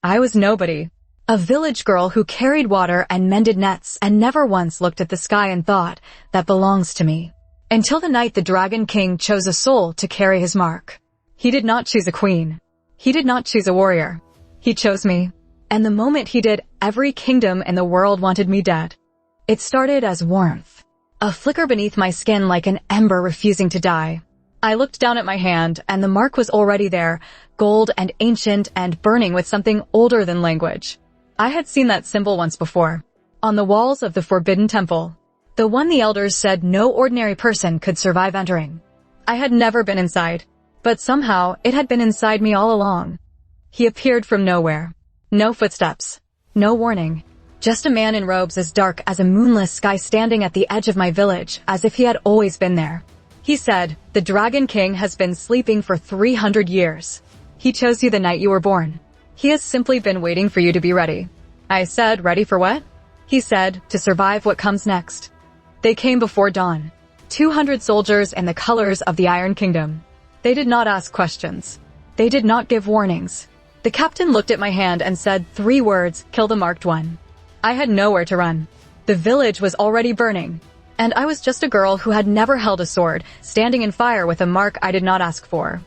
I was nobody. A village girl who carried water and mended nets and never once looked at the sky and thought, that belongs to me. Until the night the Dragon King chose a soul to carry his mark. He did not choose a queen. He did not choose a warrior. He chose me. And the moment he did, every kingdom in the world wanted me dead. It started as warmth. A flicker beneath my skin like an ember refusing to die. I looked down at my hand, and the mark was already there, gold and ancient and burning with something older than language. I had seen that symbol once before. On the walls of the Forbidden Temple. The one the elders said no ordinary person could survive entering. I had never been inside, but somehow it had been inside me all along. He appeared from nowhere. No footsteps. No warning. Just a man in robes as dark as a moonless sky standing at the edge of my village, as if he had always been there. He said, "The Dragon King has been sleeping for 300 years. He chose you the night you were born. He has simply been waiting for you to be ready." I said, "Ready for what?" He said, "To survive what comes next." They came before dawn. 200 soldiers in the colors of the Iron Kingdom. They did not ask questions. They did not give warnings. The captain looked at my hand and said 3 words, "Kill the marked one." I had nowhere to run. The village was already burning. And I was just a girl who had never held a sword, standing in fire with a mark I did not ask for.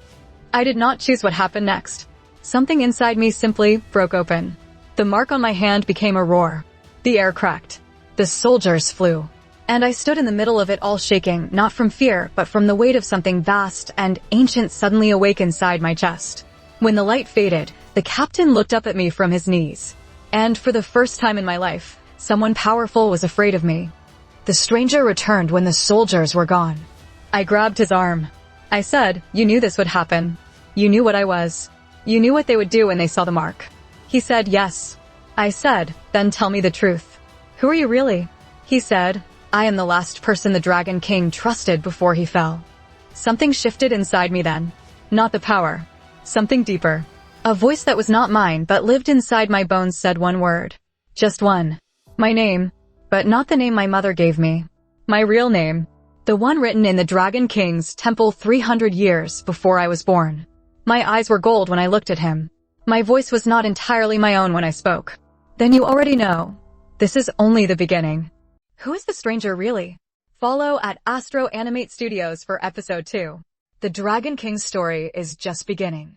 I did not choose what happened next. Something inside me simply broke open. The mark on my hand became a roar. The air cracked. The soldiers flew. And I stood in the middle of it all shaking, not from fear, but from the weight of something vast and ancient suddenly awake inside my chest. When the light faded, the captain looked up at me from his knees. And for the first time in my life, someone powerful was afraid of me. The stranger returned when the soldiers were gone. I grabbed his arm. I said, "You knew this would happen. You knew what I was. You knew what they would do when they saw the mark." He said, "Yes." I said, "Then tell me the truth. Who are you really?" He said, "I am the last person the Dragon King trusted before he fell." Something shifted inside me then. Not the power. Something deeper. A voice that was not mine but lived inside my bones said one word. Just one. My name. But not the name my mother gave me. My real name. The one written in the Dragon King's temple 300 years before I was born. My eyes were gold when I looked at him. My voice was not entirely my own when I spoke. Then you already know. This is only the beginning. Who is the stranger really? Follow at Astro Animate Studios for episode 2. The Dragon King's story is just beginning.